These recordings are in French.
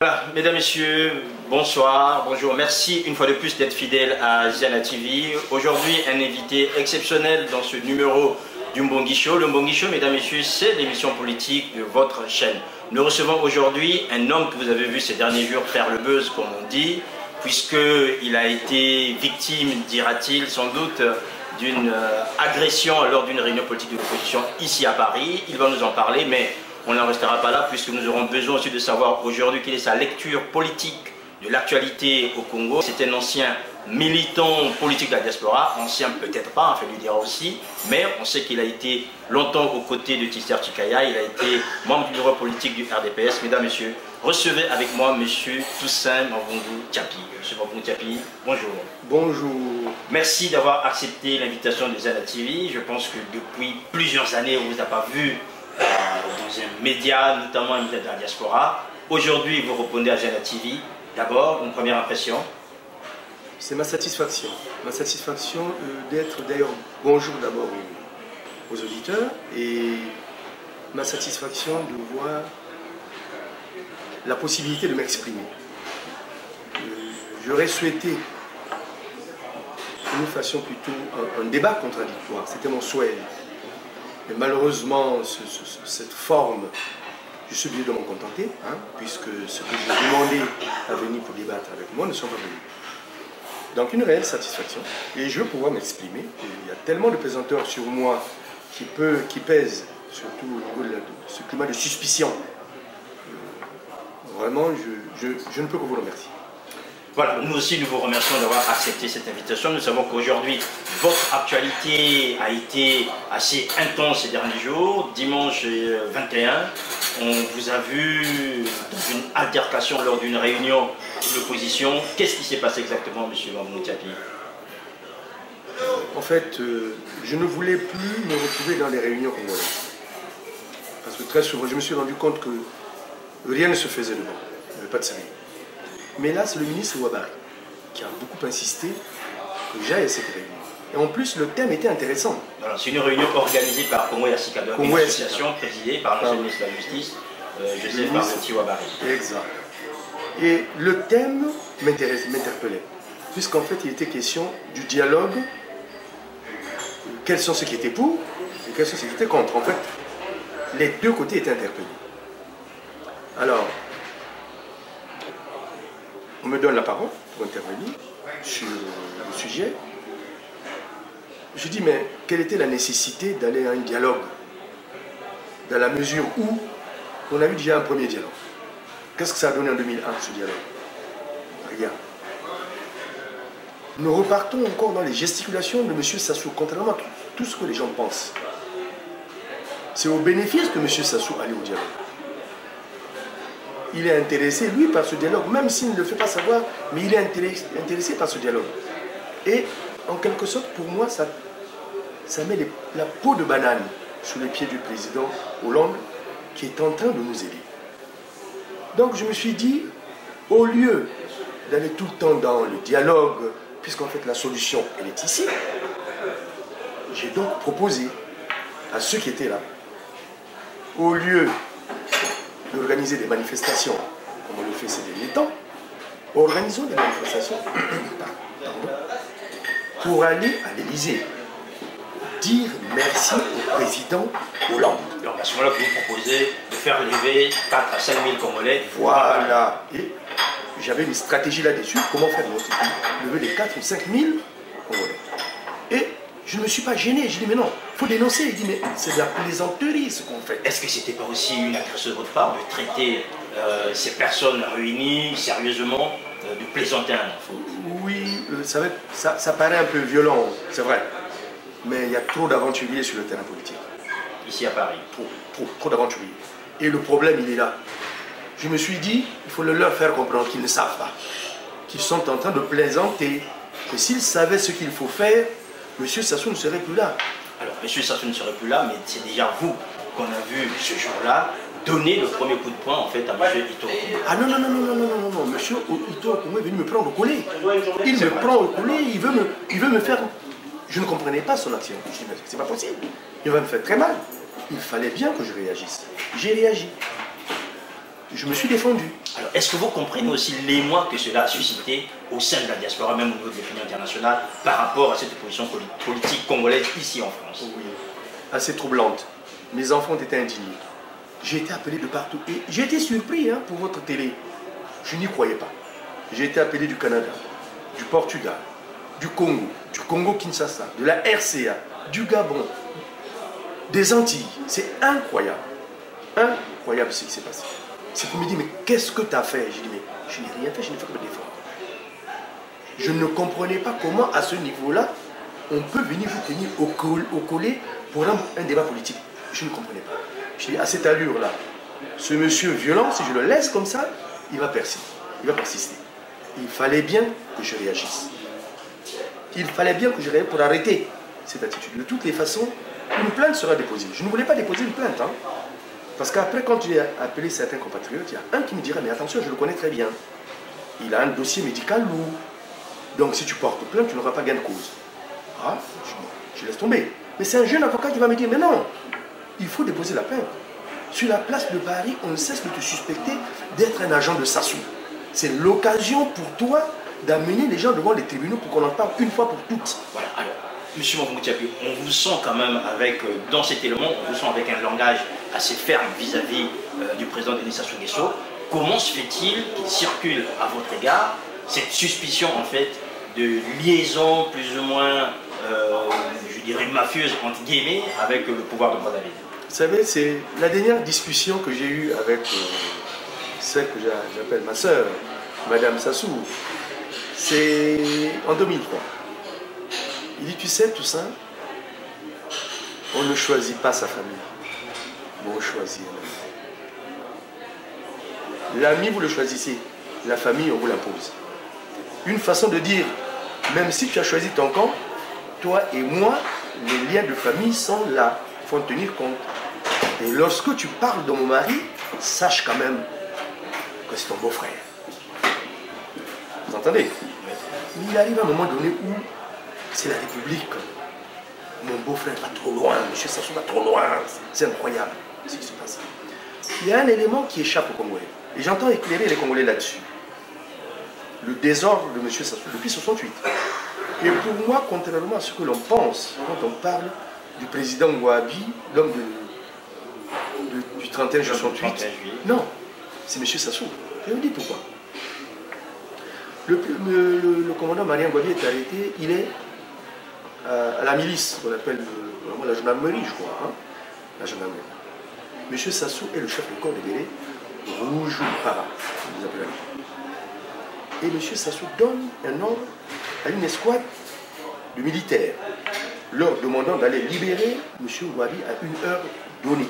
Voilà, mesdames, messieurs, bonsoir, bonjour, merci une fois de plus d'être fidèles à Ziana TV. Aujourd'hui, un invité exceptionnel dans ce numéro du Mbongi Show. Le Mbongi Show, mesdames, messieurs, c'est l'émission politique de votre chaîne. Nous recevons aujourd'hui un homme que vous avez vu ces derniers jours faire le buzz, comme on dit, puisqu'il a été victime, dira-t-il, sans doute, d'une agression lors d'une réunion politique de l'opposition ici à Paris. Il va nous en parler, mais on n'en restera pas là puisque nous aurons besoin aussi de savoir aujourd'hui quelle est sa lecture politique de l'actualité au Congo. C'est un ancien militant politique de la diaspora, ancien peut-être pas, on fait lui dire aussi, mais on sait qu'il a été longtemps aux côtés de Tister Chikaya, il a été membre du bureau politique du RDPS. Mesdames, messieurs, recevez avec moi monsieur Toussaint Mavungu Tchapi. Monsieur Mavungu Tchapi, bonjour. Bonjour. Merci d'avoir accepté l'invitation de Ziana TV. Je pense que depuis plusieurs années, on ne vous a pas vu dans un média, notamment un média de la diaspora. Aujourd'hui, vous répondez à Ziana TV. D'abord, une première impression. C'est ma satisfaction. Ma satisfaction d'être d'ailleurs, bonjour d'abord aux auditeurs, et ma satisfaction de voir la possibilité de m'exprimer. J'aurais souhaité que nous fassions plutôt un débat contradictoire. C'était mon souhait. Mais malheureusement, cette forme, je suis obligé de m'en contenter, hein, puisque ceux que j'ai demandé à venir pour débattre avec moi ne sont pas venus. Donc une réelle satisfaction. Et je veux pouvoir m'exprimer. Il y a tellement de pesanteurs sur moi qui pèsent, surtout au niveau de ce climat de suspicion. Vraiment, je ne peux que vous remercier. Voilà, nous aussi nous vous remercions d'avoir accepté cette invitation. Nous savons qu'aujourd'hui, votre actualité a été assez intense ces derniers jours. Dimanche 21, on vous a vu dans une altercation lors d'une réunion de l'opposition. Qu'est-ce qui s'est passé exactement, M. Mavungu Tchapi? En fait, je ne voulais plus me retrouver dans les réunions congolaises. Parce que très souvent, je me suis rendu compte que rien ne se faisait devant. Il n'y avait pas de sérieux. Mais là, c'est le ministre Ouabari qui a beaucoup insisté que j'aille à cette réunion. Et en plus, le thème était intéressant. C'est une réunion organisée par Congo Yassika, une association présidée par l'ancien ministre de la Justice, Joseph Baroti Ouabari. Exact. Et le thème m'interpellait, puisqu'en fait, il était question du dialogue. Quels sont ceux qui étaient pour et quels sont ceux qui étaient contre. En fait, les deux côtés étaient interpellés. Alors, on me donne la parole pour intervenir sur le sujet. Je dis, mais quelle était la nécessité d'aller à un dialogue dans la mesure où on a eu déjà un premier dialogue? Qu'est-ce que ça a donné en 2001, ce dialogue? Rien. Nous repartons encore dans les gesticulations de M. Sassou, contrairement à tout ce que les gens pensent. C'est au bénéfice que M. Sassou allait au dialogue. Il est intéressé, lui, par ce dialogue, même s'il ne le fait pas savoir, mais il est intéressé par ce dialogue. Et, en quelque sorte, pour moi, ça met la peau de banane sous les pieds du président Hollande, qui est en train de nous aider. Donc, je me suis dit, au lieu d'aller tout le temps dans le dialogue, puisqu'en fait, la solution, elle est ici, j'ai donc proposé à ceux qui étaient là, au lieu d'organiser des manifestations, comme on le fait ces derniers temps, organisons des manifestations pour aller à l'Élysée, dire merci au président Hollande. Donc à ce moment-là, vous proposez de faire lever 4 à 5 000 Congolais. Voilà. Et j'avais une stratégie là-dessus, comment faire lever les 4 ou 5 000 Congolais. Et je ne me suis pas gêné, j'ai dit mais non, il faut dénoncer. Il dit mais c'est de la plaisanterie ce qu'on fait. Est-ce que c'était pas aussi une agression de votre part de traiter ces personnes réunies sérieusement, de plaisanter un enfant? Oui, ça paraît un peu violent, c'est vrai. Mais il y a trop d'aventuriers sur le terrain politique. Ici à Paris? Trop d'aventuriers. Et le problème, il est là. Je me suis dit, il faut leur faire comprendre qu'ils ne savent pas. Qu'ils sont en train de plaisanter. Que s'ils savaient ce qu'il faut faire, M. Sassou ne serait plus là. Alors, M. Sassou ne serait plus là, mais c'est déjà vous qu'on a vu ce jour-là donner le premier coup de poing en fait à M. Ito Okumu. Ah non, M. Ito Okumu est venu me prendre au collet. Il me prend au collet, il veut me faire... Je ne comprenais pas son action. Je dis, mais c'est pas possible. Il va me faire très mal. Il fallait bien que je réagisse. J'ai réagi. je me suis défendu. Alors, est-ce que vous comprenez aussi l'émoi que cela a suscité au sein de la diaspora, même au niveau de l'opinion internationale, par rapport à cette position politique congolaise ici en France? Oui, assez troublante. Mes enfants ont été indignés. J'ai été appelé de partout. Et j'ai été surpris pour votre télé. Je n'y croyais pas. J'ai été appelé du Canada, du Portugal, du Congo Kinshasa, de la RCA, du Gabon, des Antilles. C'est incroyable. Incroyable ce qui s'est passé. C'est pour me dire, mais qu'est-ce que tu as fait? J'ai dit, mais je n'ai rien fait, je n'ai fait que me défendre. Je ne comprenais pas comment, à ce niveau-là, on peut venir vous tenir au collet pour un débat politique. Je ne comprenais pas. Je dis, à cette allure-là, ce monsieur violent, si je le laisse comme ça, il va persister. Il va persister. Il fallait bien que je réagisse. Il fallait bien que je réagisse pour arrêter cette attitude. De toutes les façons, une plainte sera déposée. Je ne voulais pas déposer une plainte. Parce qu'après, quand j'ai appelé certains compatriotes, il y a un qui me dirait, mais attention, je le connais très bien. Il a un dossier médical lourd. Donc si tu portes plainte, tu n'auras pas gain de cause. Ah, je laisse tomber. Mais c'est un jeune avocat qui va me dire, mais non, il faut déposer la plainte. Sur la place de Paris, on ne cesse de te suspecter d'être un agent de Sassou. C'est l'occasion pour toi d'amener les gens devant les tribunaux pour qu'on en parle une fois pour toutes. Voilà, alors, M. Mambungu-Tchapi, on vous sent quand même avec, dans cet élément, on vous sent avec un langage assez ferme vis-à-vis du président Denis Sassou Nguesso. Comment se fait-il qu'il circule à votre égard cette suspicion en fait de liaison plus ou moins, je dirais, mafieuse entre guillemets avec le pouvoir de Brazzaville? Vous savez, c'est la dernière discussion que j'ai eue avec celle que j'appelle ma sœur, Madame Sassou. C'est en 2003. Il dit, tu sais, tout ça, on ne choisit pas sa famille, mais on choisit un ami. L'ami, vous le choisissez. La famille, on vous l'impose. Une façon de dire, même si tu as choisi ton camp, toi et moi, les liens de famille sont là. Il faut en tenir compte. Et lorsque tu parles de mon mari, sache quand même que c'est ton beau-frère. Vous entendez? Il arrive un moment donné où c'est la République. Mon beau-frère va trop loin, M. Sassou va trop loin. C'est incroyable ce qui se passe. Il y a un élément qui échappe aux Congolais. Et j'entends éclairer les Congolais là-dessus. Le désordre de M. Sassou depuis 68. Et pour moi, contrairement à ce que l'on pense, quand on parle du président Ouabi, l'homme du 31 juillet 68, non, c'est M. Sassou. Je vous dis pourquoi. Le commandant Marien Ouabi est arrêté, il est à la milice, qu'on appelle la gendarmerie, je crois. La gendarmerie. M. Sassou est le chef du corps de Bélé, rouge para, vous appelez. Et M. Sassou donne un ordre à une escouade de militaires, leur demandant d'aller libérer M. Ouabi à une heure donnée.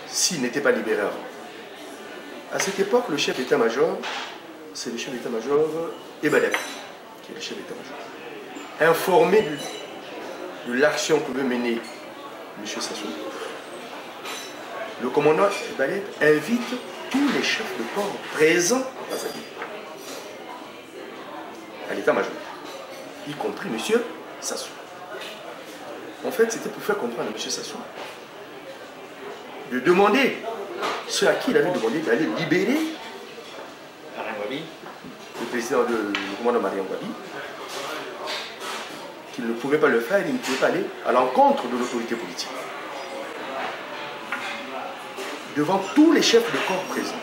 S'il n'était pas libéré avant. À cette époque, le chef d'état-major, c'est le chef d'état-major Ebadep, qui est le chef d'état-major. Informé de l'action que veut mener M. Sassou, le commandant Ebadep invite tous les chefs de corps présents à l'état-major, y compris M. Sassou. En fait, c'était pour faire comprendre à M. Sassou de demander ceux à qui il avait demandé d'aller libérer le président le commandant Marien Ouabi, qu'il ne pouvait pas le faire, il ne pouvait pas aller à l'encontre de l'autorité politique. Devant tous les chefs de corps présents,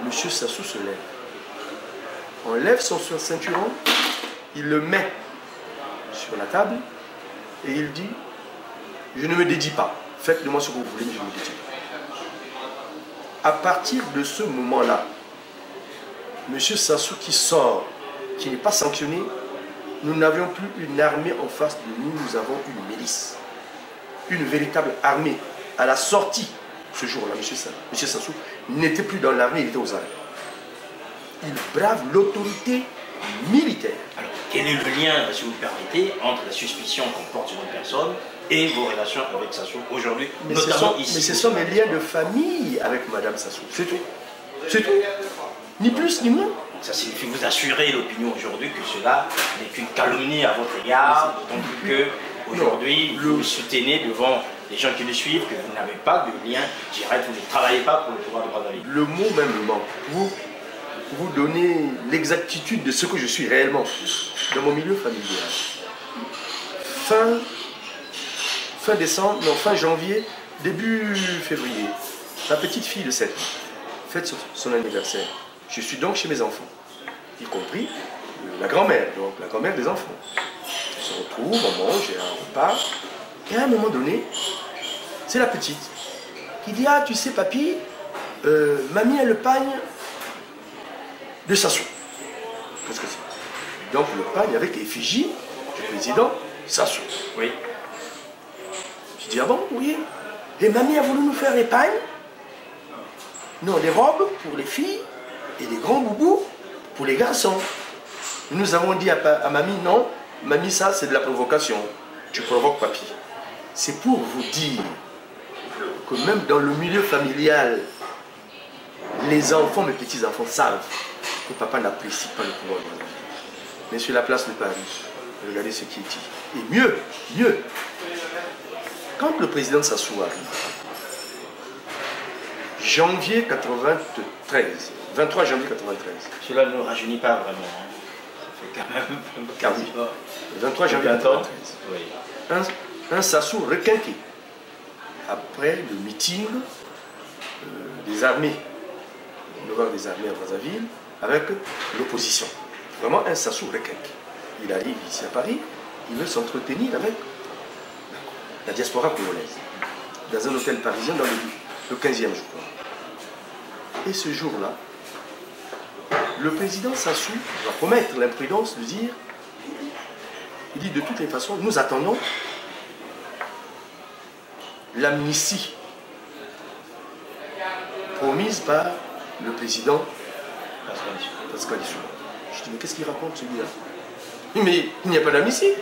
M. Sassou se lève. Enlève son ceinturon, il le met sur la table et il dit, je ne me dédie pas, faites de moi ce que vous voulez, mais je ne me dédie pas. À partir de ce moment-là, M. Sassou qui sort, qui n'est pas sanctionné, nous n'avions plus une armée en face de nous, nous avons une milice. Une véritable armée. À la sortie, ce jour-là, M. Sassou n'était plus dans l'armée, il était aux armes. Il brave l'autorité militaire. Alors, quel est le lien, si vous me permettez, entre la suspicion qu'on porte sur une personne et vos relations avec Sassou aujourd'hui, notamment ici? Mais ce sont mes liens de famille avec Madame Sassou. C'est tout. C'est tout. Ni plus ni moins. Ça signifie vous assurer l'opinion aujourd'hui que cela n'est qu'une calomnie à votre égard, donc que aujourd'hui vous soutenez devant les gens qui le suivent, que vous n'avez pas de lien direct, vous ne travaillez pas pour le pouvoir de Brazzaville. Le mot même me manque. Vous donnez l'exactitude de ce que je suis réellement dans mon milieu familial. Fin décembre, non, fin janvier, début février, ma petite fille de 7 ans fête son anniversaire. Je suis donc chez mes enfants, y compris la grand-mère, donc la grand-mère des enfants. On se retrouve, on mange, il y a un repas. Et à un moment donné, c'est la petite qui dit: ah, tu sais, papy, mamie a le pagne de Sassou. Qu'est-ce que c'est? Donc le pagne avec l'effigie du président Sassou. Oui. Je dis: ah bon, oui. Et mamie a voulu nous faire les pagnes. Non, des robes pour les filles et des grands boubous pour les garçons. Nous avons dit à mamie: non, mamie, ça c'est de la provocation. Tu provoques papy. C'est pour vous dire que même dans le milieu familial, les enfants, mes petits-enfants, savent que papa n'apprécie pas le pouvoir de la vie. Mais sur la place de Paris, regardez ce qui est dit. Et mieux, quand le président Sassou arrive, janvier 93, 23 janvier 93. Cela ne rajeunit pas vraiment. Hein. Ça fait quand même quasi pas. 23 janvier 93. Oui. Un Sassou requinqué. Après le meeting des armées, le gouvernement des armées à Brazzaville, avec l'opposition. Vraiment un Sassou requinqué. Il arrive ici à Paris, il veut s'entretenir avec la diaspora congolaise, dans un hôtel parisien dans le 15e, je crois. Et ce jour-là, le président Sassou va commettre l'imprudence de dire, il dit: de toutes les façons, nous attendons l'amnistie promise par le président Pascal Lissouba. Je dis: mais qu'est-ce qu'il raconte celui-là? Mais il n'y a pas d'amnistie.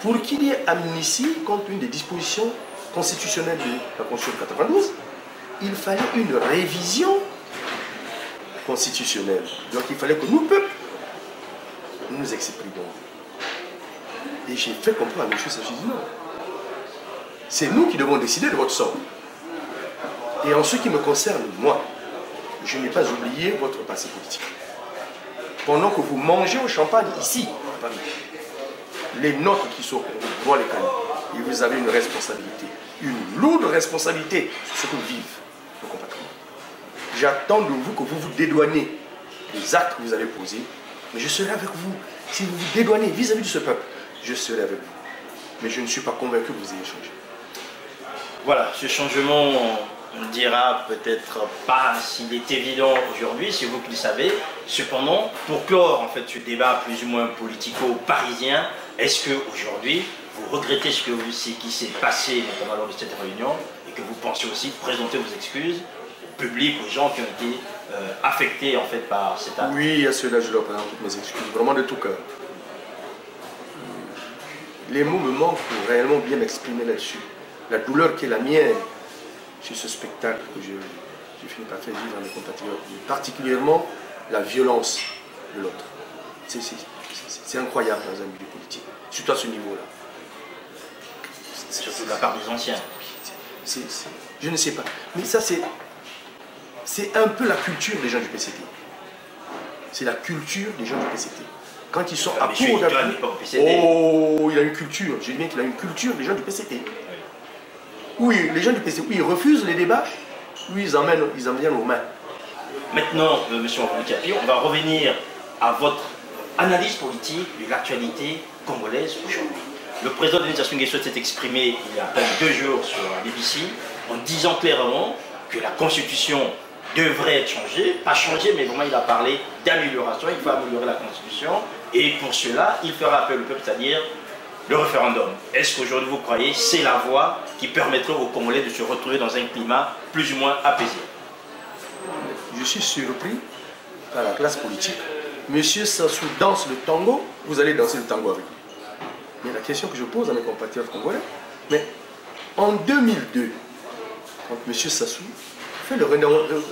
Pour qu'il y ait amnistie, compte tenu des dispositions constitutionnelles de la Constitution de 92, il fallait une révision constitutionnelle. Donc il fallait que nous, peuple, nous exprimions. Et j'ai fait comprendre à M. Sassou: non. C'est nous qui devons décider de votre sort. Et en ce qui me concerne, moi, je n'ai pas oublié votre passé politique. Pendant que vous mangez au champagne ici, à Paris, les nôtres qui sont droit les canons, et vous avez une responsabilité, une lourde responsabilité sur ce que vivent nos compatriotes. J'attends de vous que vous vous dédouanez des actes que vous avez posés, mais je serai avec vous. Si vous vous dédouanez vis-à-vis de ce peuple, je serai avec vous. Mais je ne suis pas convaincu que vous ayez changé. Voilà, ce changement, on ne dira peut-être pas s'il est évident aujourd'hui, c'est vous qui le savez. Cependant, pour clore en fait ce débat plus ou moins politico-parisien, est-ce qu'aujourd'hui, vous regrettez ce qui s'est passé notamment lors de cette réunion et que vous pensez aussi présenter vos excuses au public, aux gens qui ont été affectés en fait par cet acte? Oui, à cela je leur présente toutes mes excuses, vraiment de tout cœur. Les mots me manquent pour réellement bien m'exprimer là-dessus. La douleur qui est la mienne sur ce spectacle que je finis par faire vivre à mes compatriotes, particulièrement la violence de l'autre. C'est incroyable dans un milieu politique, surtout à ce niveau-là. Surtout de la part des anciens. Je ne sais pas. Mais ça, c'est un peu la culture des gens du PCT. C'est la culture des gens du PCT. Quand ils sont à court d'appui. Oh, il a une culture. Je dis bien qu'il a une culture des gens du PCT. Oui, les gens du PCT, oui, ils refusent les débats. Oui, ils en viennent aux mains. Maintenant, M. Capi, on va revenir à votre analyse politique de l'actualité congolaise aujourd'hui. Le président de l'Union Nguesso s'est exprimé il y a à peine 2 jours sur l'ABC en disant clairement que la Constitution devrait être changée. Pas changée, mais vraiment il a parlé d'amélioration. Il faut améliorer la Constitution. Et pour cela, il fera appel au peuple, c'est-à-dire le référendum. Est-ce qu'aujourd'hui vous croyez que c'est la voie qui permettrait aux Congolais de se retrouver dans un climat plus ou moins apaisé? Je suis surpris par la classe politique. Monsieur Sassou danse le tango, vous allez danser le tango avec lui. Mais la question que je pose à mes compatriotes congolais, mais en 2002, quand monsieur Sassou fait le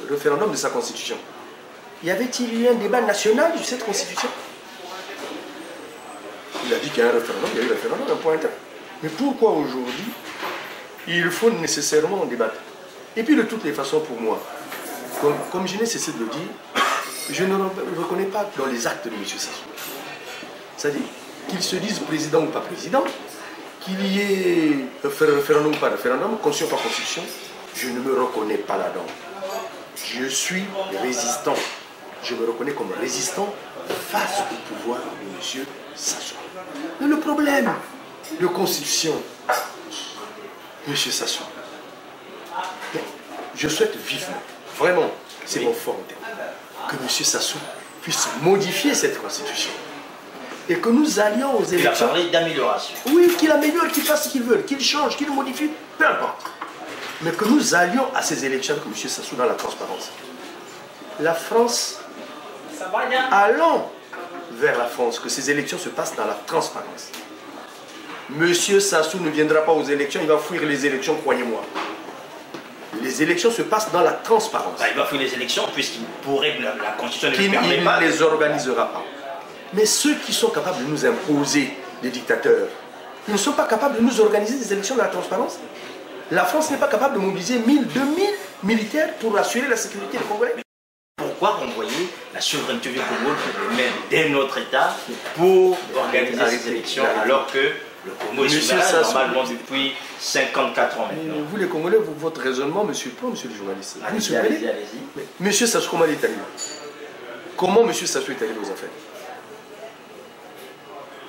référendum de sa constitution, y avait-il eu un débat national sur cette constitution? Il a dit qu'il y a un référendum, il y a eu un référendum, un point interne. Mais pourquoi aujourd'hui, il faut nécessairement en débattre. Et puis de toutes les façons, pour moi, comme je n'ai cessé de le dire, je ne reconnais pas dans les actes de M. Sassou. C'est-à-dire qu'il se dise président ou pas président, qu'il y ait référendum ou pas référendum, constitution ou pas constitution, je ne me reconnais pas là-dedans. Je suis résistant. Je me reconnais comme résistant face au pouvoir de M. Sassou. Mais le problème de constitution, M. Sassou, je souhaite vivement, vraiment, c'est mon fort intérêt, que M. Sassou puisse modifier cette constitution. Et que nous allions aux élections. Il a parlé d'amélioration. Oui, qu'il améliore, qu'il fasse ce qu'il veut, qu'il change, qu'il modifie, peu importe. Mais que nous allions à ces élections avec M. Sassou dans la transparence. La France, allons vers la France, que ces élections se passent dans la transparence. M. Sassou ne viendra pas aux élections, il va fuir les élections, croyez-moi. Les élections se passent dans la transparence. Bah, il va fuir les élections puisqu'il pourrait, la Constitution ne lui permet pas. Il ne les organisera pas. Mais ceux qui sont capables de nous imposer, les dictateurs, ils ne sont pas capables de nous organiser des élections dans la transparence. La France n'est pas capable de mobiliser 1000, 2000 militaires pour assurer la sécurité des Congolais. Pourquoi renvoyer la souveraineté du Congo pour les mains d'un autre État pour organiser ces élections alors que le Congo est souverain normalement depuis 54 ans maintenant? Vous les Congolais, votre raisonnement, monsieur le journaliste. Allez-y, allez-y. Monsieur Sassou, comment il est arrivé? Comment monsieur Sassou est arrivé aux affaires?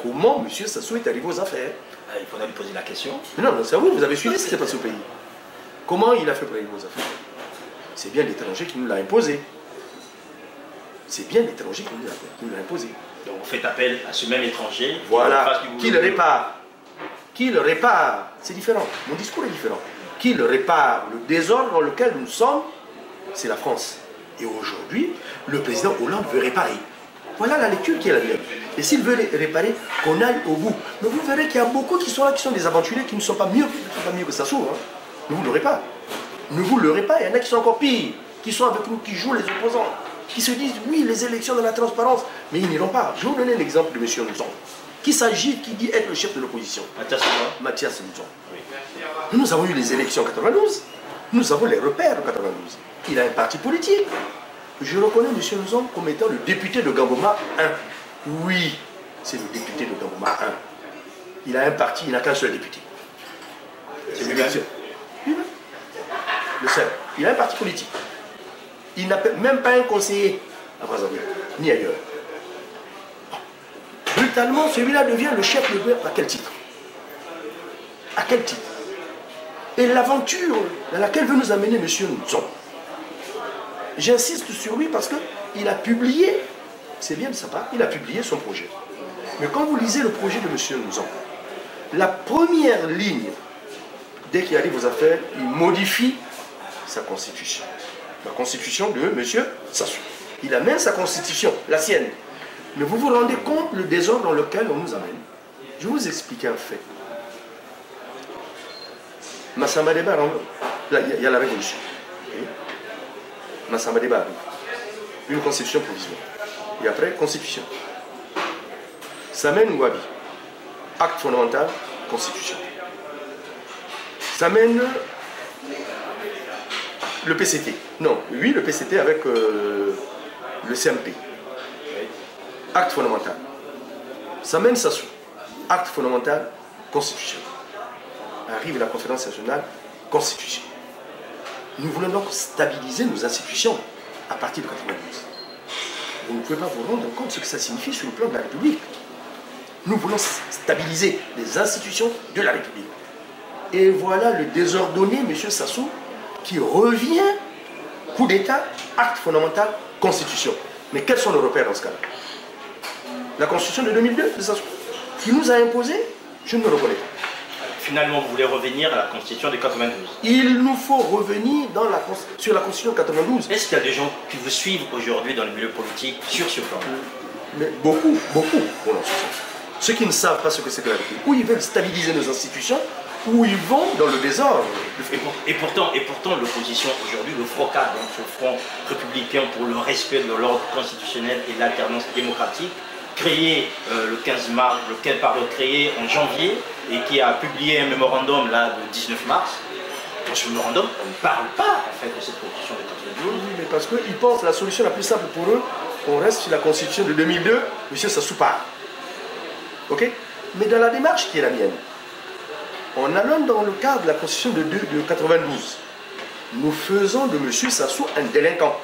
Comment M. Sassou est arrivé aux affaires? Il faudrait lui poser la question. Mais non, c'est à vous, vous avez suivi ce qui s'est passé au pays. Comment il a fait pour arriver aux affaires? C'est bien l'étranger qui nous l'a imposé. C'est bien l'étranger qui nous l'a imposé. Donc vous faites appel à ce même étranger. Voilà, qui le répare. Qui le répare. C'est différent, mon discours est différent. Qui le répare. Le désordre dans lequel nous sommes, c'est la France. Et aujourd'hui, le président Hollande veut réparer. Voilà la lecture qui est la mienne. Et s'il veut réparer, qu'on aille au bout. Mais vous verrez qu'il y a beaucoup qui sont là, qui sont des aventuriers, qui ne sont pas mieux, que Sassou. Hein. Ne vous l'aurez pas. Ne vous l'aurez pas. Il y en a qui sont encore pires, qui sont avec nous, qui jouent les opposants, qui se disent, oui, les élections de la transparence, mais ils n'iront pas. Je vais vous donner l'exemple de M. Nzon, qui dit être le chef de l'opposition. Mathias Nzon. Oui. Nous avons eu les élections en 92. Nous avons les repères en 92. Il a un parti politique. Je reconnais M. Nzon comme étant le député de Gamboma 1. Oui, c'est le député de Gamboma 1. Il a un parti, il n'a qu'un seul député. C'est lui-même. Le seul. Il a un parti politique. Il n'a même pas un conseiller à Brazzaville, ni ailleurs. Brutalement, celui-là devient le chef de gouvernement. À quel titre? À quel titre? Et l'aventure dans laquelle veut nous amener M. Nzon. J'insiste sur lui parce qu'il a publié, c'est bien de sa part, il a publié son projet. Mais quand vous lisez le projet de M. Nzon, la première ligne, dès qu'il arrive aux affaires, il modifie sa constitution. La constitution de M. Sassou. Il amène sa constitution, la sienne. Mais vous vous rendez compte le désordre dans lequel on nous amène? Je vais vous expliquer un fait. Massamba Deba, il y a la révolution. Okay? Massamba Deba arrive. Une constitution provisoire. Et après, constitution. Samen Ouabi. Acte fondamental, constitution. Samen le PCT. Non, oui, le PCT avec le CMP. Acte fondamental. Samen Sassou. Acte fondamental, constitution. Arrive la conférence nationale, constitution. Nous voulons donc stabiliser nos institutions à partir de 92. Vous ne pouvez pas vous rendre compte de ce que ça signifie sur le plan de la République. Nous voulons stabiliser les institutions de la République. Et voilà le désordonné M. Sassou qui revient, coup d'État, acte fondamental, constitution. Mais quels sont nos repères dans ce cas-là? La constitution de 2002 de Sassou, qui nous a imposé, je ne me reconnais pas. Finalement, vous voulez revenir à la constitution de 92? Il nous faut revenir sur la constitution de 92. Est-ce qu'il y a des gens qui vous suivent aujourd'hui dans le milieu politique sur ce plan? Mais beaucoup. Bon, non, ceux qui ne savent pas ce que c'est que la République, où ils veulent stabiliser nos institutions, où ils vont dans le désordre. Et pourtant l'opposition aujourd'hui, le FROCA, donc ce Front républicain pour le respect de l'ordre constitutionnel et l'alternance démocratique, créé créé en janvier et qui a publié un mémorandum là, le 19 mars, dans ce mémorandum, on ne parle pas en fait de cette constitution de 92. Oui, mais parce qu'ils pensent la solution la plus simple pour eux, on reste sur la constitution de 2002, M. Sassou part. Ok? Mais dans la démarche qui est la mienne, en allant dans le cadre de la constitution de 92, nous faisons de M. Sassou un délinquant.